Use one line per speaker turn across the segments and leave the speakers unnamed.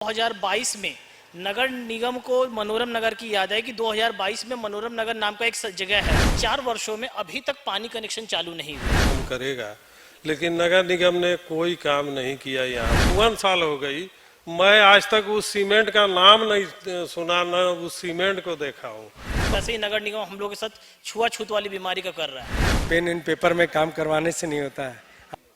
2022 में नगर निगम को मनोरम नगर की याद है कि 2022 में मनोरम नगर नाम का एक जगह है। 4 वर्षों में अभी तक पानी कनेक्शन चालू नहीं हुआ।
करेगा, लेकिन नगर निगम ने कोई काम नहीं किया। यहाँ 1 साल हो गई, मैं आज तक उस सीमेंट का नाम नहीं सुना, न उस सीमेंट को देखा हूँ।
वैसे ही नगर निगम हम लोग के साथ छुआछूत वाली बीमारी का कर रहा है।
पेन एंड पेपर में काम करवाने से नहीं होता है।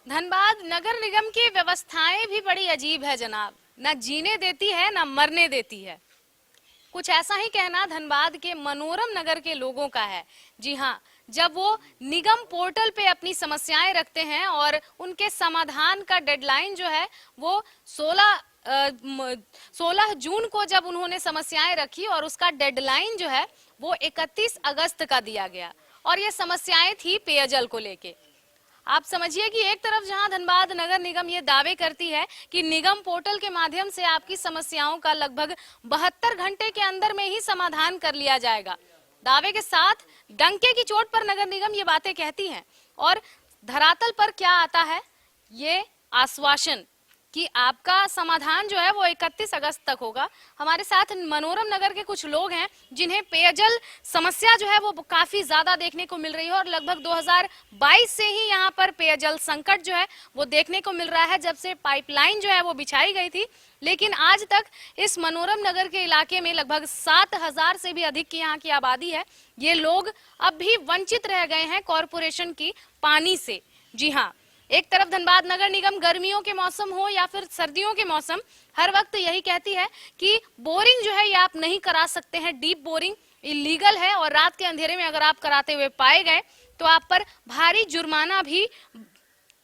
धनबाद नगर निगम की व्यवस्थाएं भी बड़ी अजीब है जनाब, न जीने देती है न मरने देती है। कुछ ऐसा ही कहना धनबाद के मनोरम नगर के लोगों का है। जी हाँ, जब वो निगम पोर्टल पे अपनी समस्याएं रखते हैं और उनके समाधान का डेडलाइन जो है वो 16 जून को जब उन्होंने समस्याएं रखी और उसका डेडलाइन जो है वो 31 अगस्त का दिया गया और ये समस्याएं थी पेयजल को लेके। आप समझिए कि एक तरफ जहां धनबाद नगर निगम ये दावे करती है कि निगम पोर्टल के माध्यम से आपकी समस्याओं का लगभग 72 घंटे के अंदर में ही समाधान कर लिया जाएगा। दावे के साथ डंके की चोट पर नगर निगम ये बातें कहती है और धरातल पर क्या आता है, ये आश्वासन कि आपका समाधान जो है वो 31 अगस्त तक होगा। हमारे साथ मनोरम नगर के कुछ लोग हैं जिन्हें पेयजल समस्या जो है वो काफी ज्यादा देखने को मिल रही है और लगभग 2022 से ही यहाँ पर पेयजल संकट जो है वो देखने को मिल रहा है, जब से पाइपलाइन जो है वो बिछाई गई थी। लेकिन आज तक इस मनोरम नगर के इलाके में लगभग 7000 से भी अधिक की यहाँ की आबादी है। ये लोग अब भी वंचित रह गए हैं कॉरपोरेशन की पानी से। जी हाँ, एक तरफ धनबाद नगर निगम गर्मियों के मौसम हो या फिर सर्दियों के मौसम हर वक्त यही कहती है कि बोरिंग जो है ये आप नहीं करा सकते हैं, डीप बोरिंग इलीगल है और रात के अंधेरे में अगर आप कराते हुए पाए गए तो आप पर भारी जुर्माना भी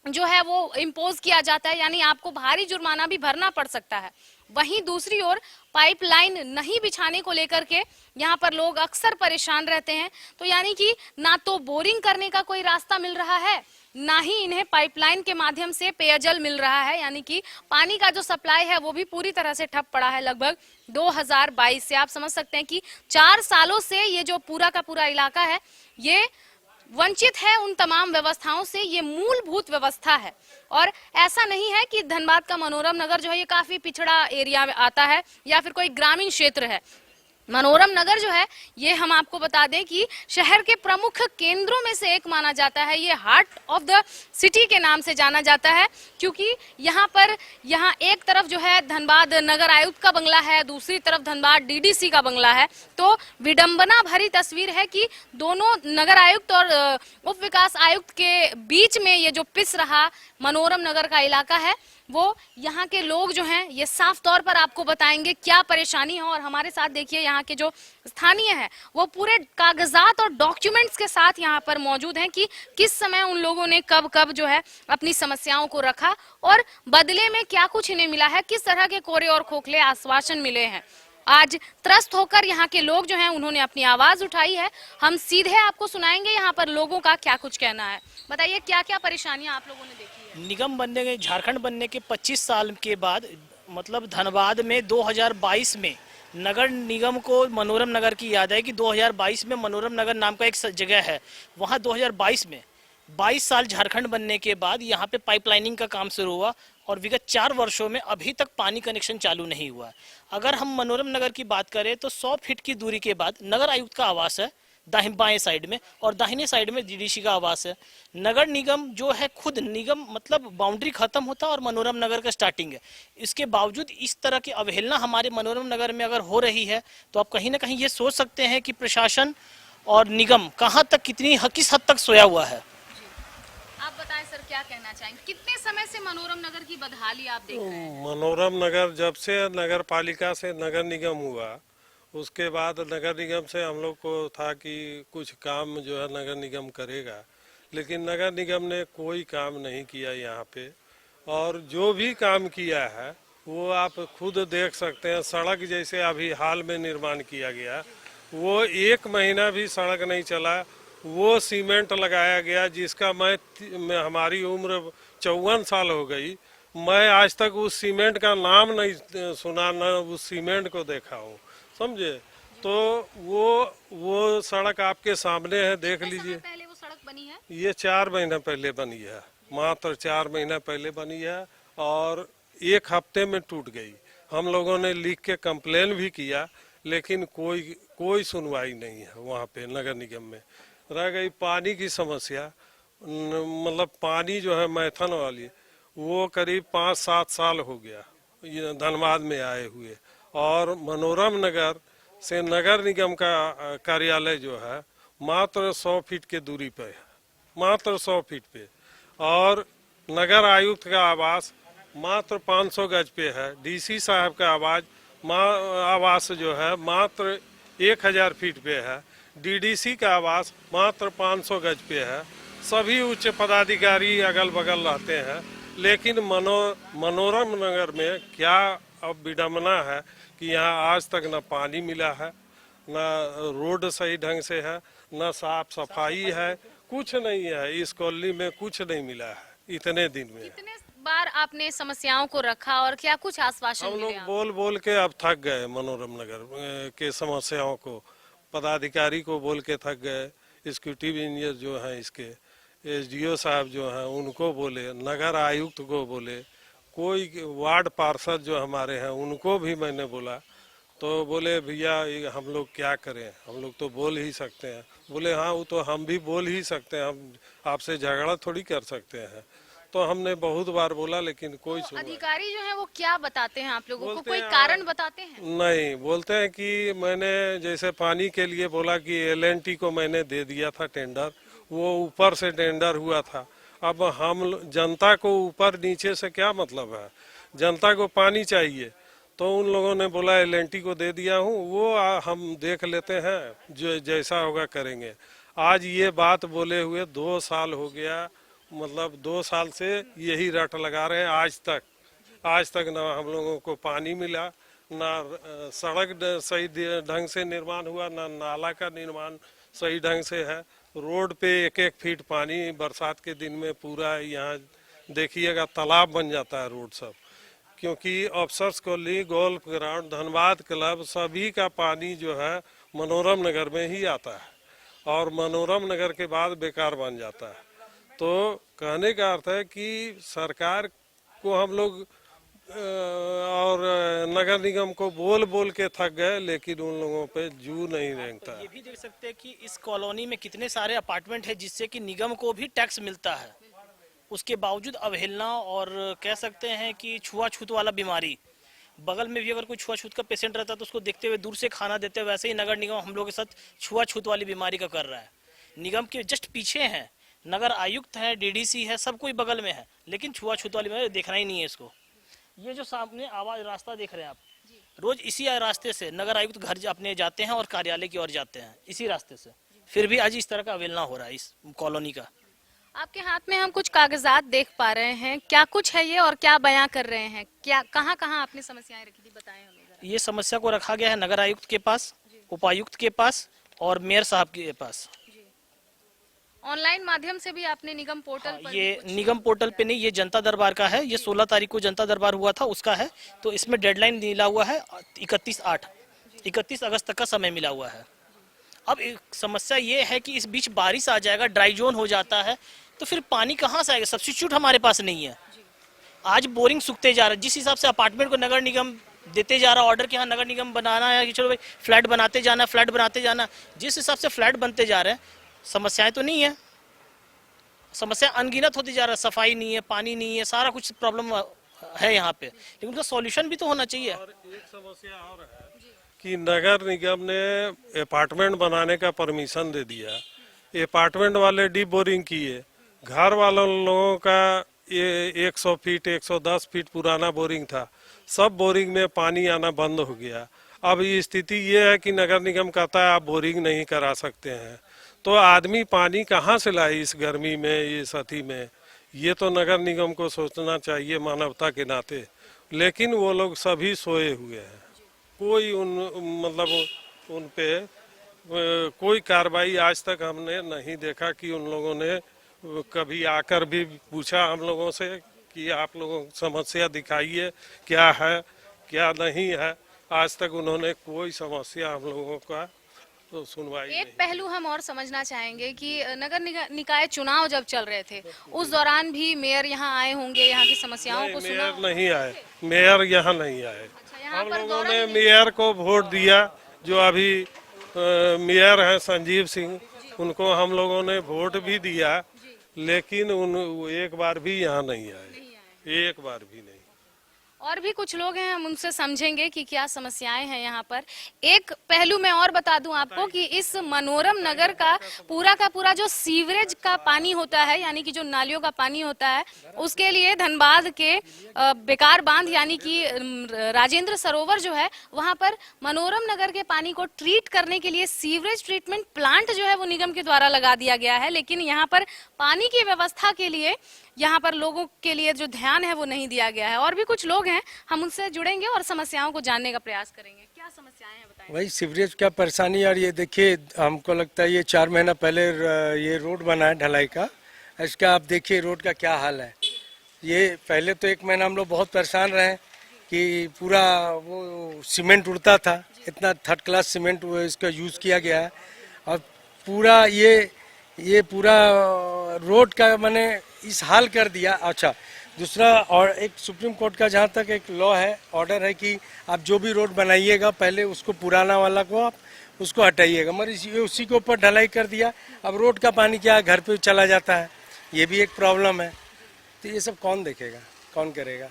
जो है वो इम्पोज किया जाता है, यानी आपको भारी जुर्माना भी भरना पड़ सकता है। वहीं दूसरी ओर पाइपलाइन नहीं बिछाने को लेकर के यहाँ पर लोग अक्सर परेशान रहते हैं। तो यानी कि ना तो बोरिंग करने का कोई रास्ता मिल रहा है, ना ही इन्हें पाइपलाइन के माध्यम से पेयजल मिल रहा है, यानी कि पानी का जो सप्लाई है वो भी पूरी तरह से ठप पड़ा है। लगभग 2022 से आप समझ सकते हैं कि 4 सालों से ये जो पूरा का पूरा इलाका है ये वंचित है उन तमाम व्यवस्थाओं से। ये मूलभूत व्यवस्था है और ऐसा नहीं है कि धनबाद का मनोरम नगर जो है ये काफी पिछड़ा एरिया में आता है या फिर कोई ग्रामीण क्षेत्र है। मनोरम नगर जो है ये हम आपको बता दें कि शहर के प्रमुख केंद्रों में से एक माना जाता है। ये हार्ट ऑफ द सिटी के नाम से जाना जाता है, क्योंकि यहाँ एक तरफ जो है धनबाद नगर आयुक्त का बंगला है, दूसरी तरफ धनबाद डीडीसी का बंगला है। तो विडंबना भरी तस्वीर है कि दोनों नगर आयुक्त और उप विकास आयुक्त के बीच में ये जो पिस रहा मनोरम नगर का इलाका है वो यहाँ के लोग जो हैं ये साफ तौर पर आपको बताएंगे क्या परेशानी है। और हमारे साथ देखिए यहाँ के जो स्थानीय है वो पूरे कागजात और डॉक्यूमेंट्स के साथ यहाँ पर मौजूद हैं कि किस समय उन लोगों ने कब कब जो है अपनी समस्याओं को रखा और बदले में क्या कुछ इन्हें मिला है, किस तरह के कोरे और खोखले आश्वासन मिले हैं। आज त्रस्त होकर यहाँ के लोग जो हैं उन्होंने अपनी आवाज उठाई है। हम सीधे आपको सुनाएंगे यहाँ पर लोगों का क्या कुछ कहना है। बताइए क्या क्या परेशानियां आप लोगों ने देखी है।
निगम बनने के, झारखंड बनने के 25 साल के बाद मतलब धनबाद में 2022 में नगर निगम को मनोरम नगर की याद है कि 2022 में मनोरम नगर नाम का एक जगह है। वहाँ 2022 में 22 साल झारखंड बनने के बाद यहाँ पे पाइपलाइनिंग का काम शुरू हुआ और विगत 4 वर्षों में अभी तक पानी कनेक्शन चालू नहीं हुआ। अगर हम मनोरम नगर की बात करें तो 100 फीट की दूरी के बाद नगर आयुक्त का आवास है बाएं साइड में और दाहिने साइड में डीडीसी का आवास है। नगर निगम जो है खुद निगम मतलब बाउंड्री खत्म होता है और मनोरम नगर का स्टार्टिंग है। इसके बावजूद इस तरह की अवहेलना हमारे मनोरम नगर में अगर हो रही है तो आप कहीं ना कहीं ये सोच सकते हैं कि प्रशासन और निगम कहाँ तक किस हद तक सोया हुआ है।
आप बताएं सर, क्या कहना चाहेंगे, कितने समय से मनोरम नगर की बदहाली आप देख रहे हैं।
मनोरम नगर जब से नगर पालिका से नगर निगम हुआ उसके बाद नगर निगम से हम लोग को था कि कुछ काम जो है नगर निगम करेगा, लेकिन नगर निगम ने कोई काम नहीं किया यहाँ पे। और जो भी काम किया है वो आप खुद देख सकते हैं। सड़क जैसे अभी हाल में निर्माण किया गया वो 1 महीना भी सड़क नहीं चला, वो सीमेंट लगाया गया जिसका मैं हमारी उम्र 54 साल हो गई, मैं आज तक उस सीमेंट का नाम नहीं सुना, न उस सीमेंट को देखा हूँ, समझे। तो वो सड़क आपके सामने है, देख लीजिए।
पहले वो सड़क बनी है,
ये 4 महीना पहले बनी है, मात्र 4 महीना पहले बनी है और 1 हफ्ते में टूट गई। हम लोगों ने लिख के कंप्लेन भी किया, लेकिन कोई सुनवाई नहीं है वहाँ पे नगर निगम में। रह गई पानी की समस्या, मतलब पानी जो है मैथन वाली, वो करीब 5-7 साल हो गया ये धनबाद में आए हुए, और मनोरम नगर से नगर निगम का कार्यालय जो है मात्र 100 फीट के दूरी पे है, मात्र 100 फीट पे, और नगर आयुक्त का आवास मात्र 500 गज पे है। डीसी साहब का आवास जो है मात्र 1000 फीट पे है। डीडीसी का आवास मात्र 500 गज पे है। सभी उच्च पदाधिकारी अगल बगल रहते हैं, लेकिन मनोरम नगर में क्या अब विडम्बना है कि यहाँ आज तक न पानी मिला है, न रोड सही ढंग से है, न साफ सफाई है, कुछ नहीं है। इस कॉलोनी में कुछ नहीं मिला है इतने दिन में।
कितने बार आपने समस्याओं को रखा और क्या कुछ आश्वासन
हम
मिले
लोग
आपको?
बोल बोल के अब थक गए मनोरम नगर के समस्याओं को, पदाधिकारी को बोल के थक गए, एग्जीक्यूटिव इंजीनियर जो हैं इसके, एसडीओ साहब जो हैं उनको बोले, नगर आयुक्त को बोले, कोई वार्ड पार्षद जो हमारे हैं उनको भी मैंने बोला, तो बोले भैया हम लोग क्या करें, हम लोग तो बोल ही सकते हैं। बोले हाँ वो तो हम भी बोल ही सकते हैं, हम आपसे झगड़ा थोड़ी कर सकते हैं। तो हमने बहुत बार बोला, लेकिन कोई सुनवाई
अधिकारी जो है वो क्या बताते हैं आप लोगों को,
बोलते
कोई
हैं,
कारण बताते हैं?
नहीं। बोलते हैं कि मैंने जैसे पानी के लिए बोला कि एलएनटी को मैंने दे दिया था टेंडर, वो ऊपर से टेंडर हुआ था। अब हम जनता को ऊपर नीचे से क्या मतलब है, जनता को पानी चाहिए, तो उन लोगों ने बोला एलएनटी को दे दिया हूँ, वो हम देख लेते हैं, जो जैसा होगा करेंगे। आज ये बात बोले हुए 2 साल हो गया, मतलब 2 साल से यही रट लगा रहे हैं। आज तक ना हम लोगों को पानी मिला, ना सड़क सही ढंग से निर्माण हुआ, ना नाला का निर्माण सही ढंग से है। रोड पे 1-1 फीट पानी बरसात के दिन में पूरा यहाँ देखिएगा तालाब बन जाता है रोड सब, क्योंकि officers colony, golf ground, Dhanbad club, सभी का पानी जो है मनोरम नगर में ही आता है, और मनोरम नगर के बाद बेकार बन जाता है। तो कहने का अर्थ है कि सरकार को हम लोग और नगर निगम को बोल बोल के थक गए, लेकिन उन लोगों पे जू नहीं रेंगता।
ये भी देख सकते हैं कि इस कॉलोनी में कितने सारे अपार्टमेंट है जिससे कि निगम को भी टैक्स मिलता है, उसके बावजूद अवहेलना और कह सकते हैं कि छुआछूत वाला बीमारी। बगल में भी अगर कोई छुआछूत का पेशेंट रहता है तो उसको देखते हुए दूर से खाना देते हुए, वैसे ही नगर निगम हम लोग के साथ छुआछूत वाली बीमारी का कर रहा है। निगम के जस्ट पीछे हैं नगर आयुक्त है, डीडीसी है, सब कोई बगल में है, लेकिन छुआछूत वाली बीमारी देखना ही नहीं है इसको। ये जो सामने आवाज रास्ता देख रहे हैं आप, रोज इसी रास्ते से नगर आयुक्त घर अपने जाते हैं और कार्यालय की ओर जाते हैं, इसी रास्ते से। फिर भी आज इस तरह का अवहेलना हो रहा है इस कॉलोनी का।
आपके हाथ में हम कुछ कागजात देख पा रहे हैं, क्या कुछ है ये और क्या बयां कर रहे हैं, क्या कहाँ कहाँ आपने समस्याएं रखी थी, बताएं हमें जरा।
ये समस्या को रखा गया है नगर आयुक्त के पास, उपायुक्त के पास और मेयर साहब के पास।
ऑनलाइन माध्यम से भी आपने निगम पोर्टल पर
ये निगम पोर्टल पे नहीं, ये जनता दरबार का है। ये 16 तारीख को जनता दरबार हुआ था उसका है, तो इसमें डेडलाइन मिला हुआ है 31 अगस्त तक का समय मिला हुआ है। अब एक समस्या ये है कि इस बीच बारिश आ जाएगा, ड्राई जोन हो जाता है, तो फिर पानी कहाँ से आएगा? सब्स्टिट्यूट हमारे पास नहीं है। आज बोरिंग सूखते जा रहा है, जिस हिसाब से अपार्टमेंट को नगर निगम देते जा रहा है ऑर्डर कि हाँ नगर निगम बनाना है कि चलो भाई फ्लैट बनाते जाना, जिस हिसाब से फ्लैट बनते जा रहे हैं, समस्याएं तो नहीं है, समस्या अनगिनत होती जा रहा है। सफाई नहीं है, पानी नहीं है, सारा कुछ प्रॉब्लम है यहाँ पे, लेकिन उसका सॉल्यूशन भी तो होना चाहिए।
और एक समस्या और है कि नगर निगम ने अपार्टमेंट बनाने का परमिशन दे दिया, अपार्टमेंट वाले डीप बोरिंग किए, घर वालों लोगों का ये 100 फीट 110 फीट पुराना बोरिंग था, सब बोरिंग में पानी आना बंद हो गया। अब ये स्थिति ये है कि नगर निगम कहता है आप बोरिंग नहीं करा सकते हैं, तो आदमी पानी कहाँ से लाए इस गर्मी में, इस अति में? ये तो नगर निगम को सोचना चाहिए मानवता के नाते, लेकिन वो लोग सभी सोए हुए हैं। कोई उन पे कोई कार्रवाई आज तक हमने नहीं देखा कि उन लोगों ने कभी आकर भी पूछा हम लोगों से कि आप लोगों को समस्या दिखाइए, क्या है क्या नहीं है। आज तक उन्होंने कोई समस्या हम लोगों का तो सुनवाई
एक पहलू हम और समझना चाहेंगे कि नगर निकाय चुनाव जब चल रहे थे उस दौरान भी मेयर यहाँ आए होंगे, यहाँ की समस्याओं को सुना?
मेयर नहीं आए, मेयर यहाँ नहीं आए।
अच्छा, यहाँ
हम
पर
लोगों
गौरव
ने मेयर को वोट दिया, जो अभी मेयर हैं संजीव सिंह, उनको हम लोगों ने वोट भी दिया, लेकिन वो एक बार भी यहाँ नहीं आए, एक बार भी नहीं।
और भी कुछ लोग हैं, हम उनसे समझेंगे कि क्या समस्याएं हैं यहाँ पर। एक पहलू मैं और बता दूं आपको कि इस मनोरम नगर का पूरा जो सीवरेज का पानी होता है, यानी कि जो नालियों का पानी होता है, उसके लिए धनबाद के बेकार बांध यानी कि राजेंद्र सरोवर जो है, वहां पर मनोरम नगर के पानी को ट्रीट करने के लिए सीवरेज ट्रीटमेंट प्लांट जो है वो निगम के द्वारा लगा दिया गया है, लेकिन यहाँ पर पानी की व्यवस्था के लिए, यहाँ पर लोगों के लिए जो ध्यान है वो नहीं दिया गया है। और भी कुछ लोग हैं, हम उनसे जुड़ेंगे और समस्याओं को जानने का प्रयास करेंगे। क्या समस्याएं हैं बताएं।
वही सीवरेज का परेशानी। और ये देखिए, हमको लगता है ये 4 महीना पहले ये रोड बना है ढलाई का, इसका आप देखिए रोड का क्या हाल है। ये पहले तो 1 महीना हम लोग बहुत परेशान रहे कि पूरा वो सीमेंट उड़ता था, इतना 3rd क्लास सीमेंट इसका यूज़ किया गया है। और पूरा ये पूरा रोड का मैंने इस हाल कर दिया। अच्छा, दूसरा और एक सुप्रीम कोर्ट का जहाँ तक एक लॉ है, ऑर्डर है कि आप जो भी रोड बनाइएगा पहले उसको पुराना वाला को आप उसको हटाइएगा, मगर उसी के ऊपर ढलाई कर दिया। अब रोड का पानी क्या घर पे चला जाता है, ये भी एक प्रॉब्लम है। तो ये सब कौन देखेगा, कौन करेगा?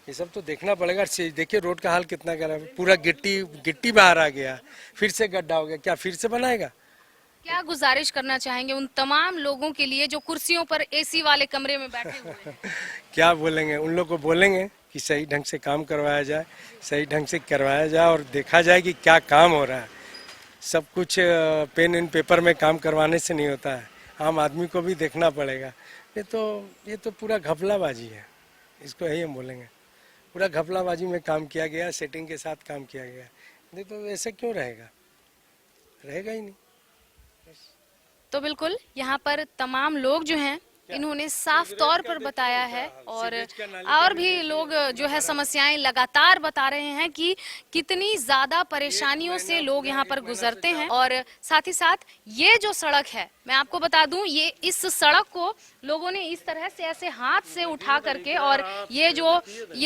ये सब तो देखना पड़ेगा। देखिए रोड का हाल कितना खराब है, पूरा गिट्टी बाहर आ गया, फिर से गड्ढा हो गया, क्या फिर से बनाएगा?
क्या गुजारिश करना चाहेंगे उन तमाम लोगों के लिए जो कुर्सियों पर एसी वाले कमरे में बैठे हुए हैं?
क्या बोलेंगे, उन लोग को बोलेंगे कि सही ढंग से काम करवाया जाए, सही ढंग से करवाया जाए और देखा जाए कि क्या काम हो रहा है। सब कुछ पेन एंड पेपर में काम करवाने से नहीं होता है, आम आदमी को भी देखना पड़ेगा। ये तो पूरा घपलाबाजी है, इसको यही हम बोलेंगे। पूरा घपलाबाजी में काम किया गया, सेटिंग के साथ काम किया गया। नहीं तो ऐसे क्यों रहेगा, रहेगा ही नहीं।
तो बिल्कुल यहाँ पर तमाम लोग जो हैं, इन्होंने साफ तौर पर बताया है और भी लोग जो है समस्याएं लगातार बता रहे हैं कि कितनी ज्यादा परेशानियों से लोग यहाँ पर गुजरते हैं। और साथ ही साथ ये जो सड़क है, मैं आपको बता दूं, ये इस सड़क को लोगों ने इस तरह से ऐसे हाथ से उठा करके, और ये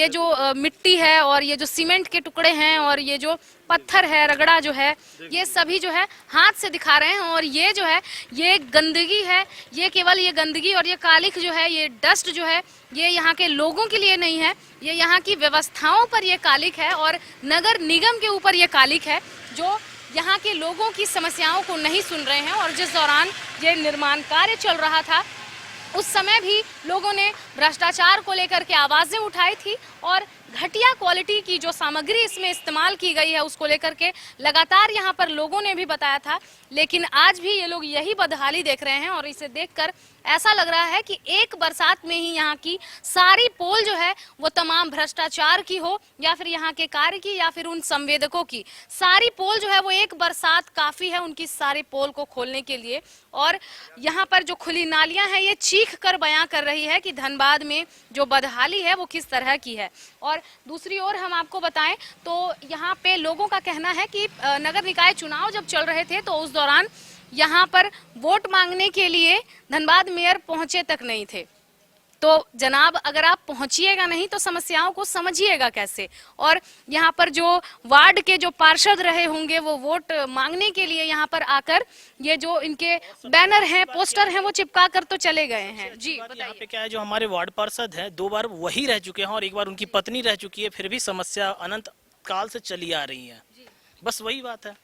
जो मिट्टी है और ये जो सीमेंट के टुकड़े हैं और ये जो पत्थर है, रगड़ा जो है, ये सभी जो है हाथ से दिखा रहे हैं। और ये जो है ये गंदगी है, ये केवल ये गंदगी और ये कालिख जो है, ये डस्ट जो है, ये यहाँ के लोगों के लिए नहीं है, ये यहाँ की व्यवस्थाओं पर ये कालिख है और नगर निगम के ऊपर ये कालिख है, जो यहाँ के लोगों की समस्याओं को नहीं सुन रहे हैं। और जिस दौरान ये निर्माण कार्य चल रहा था, उस समय भी लोगों ने भ्रष्टाचार को लेकर के आवाजें उठाई थी और घटिया क्वालिटी की जो सामग्री इसमें इस्तेमाल की गई है उसको लेकर के लगातार यहाँ पर लोगों ने भी बताया था। लेकिन आज भी ये लोग यही बदहाली देख रहे हैं और इसे देखकर ऐसा लग रहा है कि एक बरसात में ही यहाँ की सारी पोल जो है वो तमाम भ्रष्टाचार की हो या फिर यहाँ के कार्य की या फिर उन संवेदकों की, सारी पोल जो है वो एक बरसात काफी है उनकी सारी पोल को खोलने के लिए। और यहाँ पर जो खुली नालियां हैं ये चीख कर बयां कर रही है कि धनबाद में जो बदहाली है वो किस तरह की है। और दूसरी ओर हम आपको बताएं तो यहाँ पे लोगों का कहना है कि नगर निकाय चुनाव जब चल रहे थे तो उस दौरान यहाँ पर वोट मांगने के लिए धनबाद मेयर पहुंचे तक नहीं थे। तो जनाब, अगर आप पहुंचिएगा नहीं तो समस्याओं को समझिएगा कैसे? और यहाँ पर जो वार्ड के जो पार्षद रहे होंगे वो वोट मांगने के लिए यहाँ पर आकर ये जो इनके बैनर हैं, पोस्टर हैं, वो चिपका कर तो चले गए हैं। जी बताइए।
यहाँ पे क्या है, जो हमारे वार्ड पार्षद हैं 2 बार वही रह चुके हैं और 1 बार उनकी पत्नी रह चुकी है, फिर भी समस्या अनंत काल से चली आ रही है। बस वही बात है।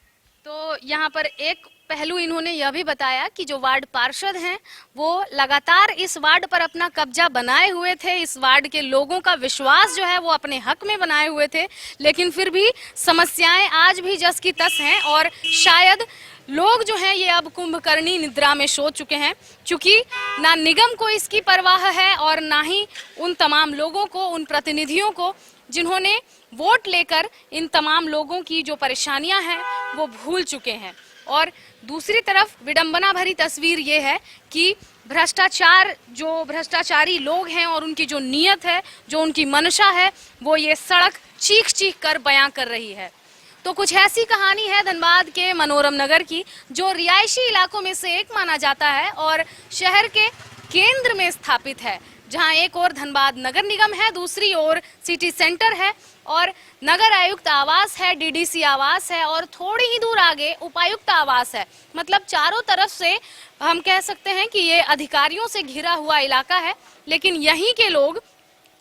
तो यहाँ पर एक पहलू इन्होंने यह भी बताया कि जो वार्ड पार्षद हैं वो लगातार इस वार्ड पर अपना कब्जा बनाए हुए थे, इस वार्ड के लोगों का विश्वास जो है वो अपने हक में बनाए हुए थे, लेकिन फिर भी समस्याएं आज भी जस की तस हैं। और शायद लोग जो हैं ये अब कुंभकर्णी निद्रा में सो चुके हैं, क्योंकि ना निगम को इसकी परवाह है और ना ही उन तमाम लोगों को, उन प्रतिनिधियों को जिन्होंने वोट लेकर इन तमाम लोगों की जो परेशानियां हैं वो भूल चुके हैं। और दूसरी तरफ विडंबना भरी तस्वीर ये है कि भ्रष्टाचारी लोग हैं और उनकी जो नीयत है, जो उनकी मंशा है, वो ये सड़क चीख चीख कर बयां कर रही है। तो कुछ ऐसी कहानी है धनबाद के मनोरम नगर की, जो रिहायशी इलाकों में से एक माना जाता है और शहर के केंद्र में स्थापित है। जहां एक ओर धनबाद नगर निगम है, दूसरी ओर सिटी सेंटर है और नगर आयुक्त आवास है, डीडीसी आवास है और थोड़ी ही दूर आगे उपायुक्त आवास है। मतलब चारों तरफ से हम कह सकते हैं कि ये अधिकारियों से घिरा हुआ इलाका है, लेकिन यहीं के लोग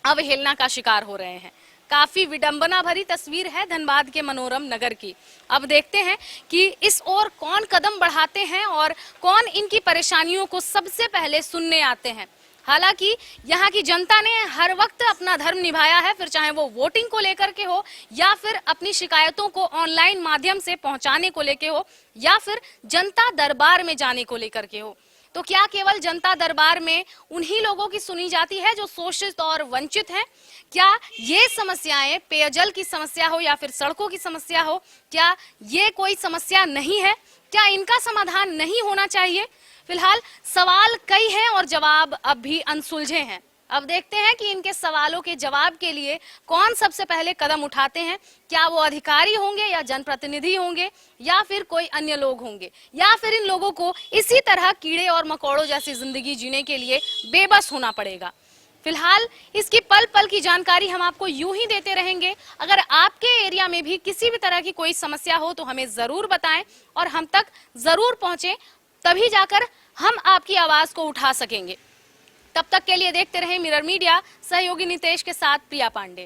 अवहेलना का शिकार हो रहे हैं। काफी विडंबना भरी तस्वीर है धनबाद के मनोरम नगर की। अब देखते हैं कि इस ओर कौन कदम बढ़ाते हैं और कौन इनकी परेशानियों को सबसे पहले सुनने आते हैं। हालांकि यहाँ की जनता ने हर वक्त अपना धर्म निभाया है, फिर चाहे वो वोटिंग को लेकर के हो या फिर अपनी शिकायतों को ऑनलाइन माध्यम से पहुंचाने को लेकर हो या फिर जनता दरबार में जाने को लेकर के हो। तो क्या केवल जनता दरबार में उन्हीं लोगों की सुनी जाती है जो शोषित और वंचित हैं? क्या ये समस्याएं, पेयजल की समस्या हो या फिर सड़कों की समस्या हो, क्या ये कोई समस्या नहीं है? क्या इनका समाधान नहीं होना चाहिए? फिलहाल सवाल कई हैं और जवाब अब भी अनसुलझे हैं। अब देखते हैं कि इनके सवालों के जवाब के लिए कौन सबसे पहले कदम उठाते हैं। क्या वो अधिकारी होंगे या जनप्रतिनिधि होंगे या फिर कोई अन्य लोग होंगे या फिर इन लोगों को इसी तरह कीड़े और मकोड़ों जैसी जिंदगी जीने के लिए बेबस होना पड़ेगा। फिलहाल इसकी पल पल की जानकारी हम आपको यूं ही देते रहेंगे। अगर आपके एरिया में भी किसी भी तरह की कोई समस्या हो तो हमें जरूर बताएं और हम तक जरूर पहुंचे, तभी जाकर हम आपकी आवाज को उठा सकेंगे। तब तक के लिए देखते रहें मिरर मीडिया। सहयोगी नितेश के साथ प्रिया पांडे।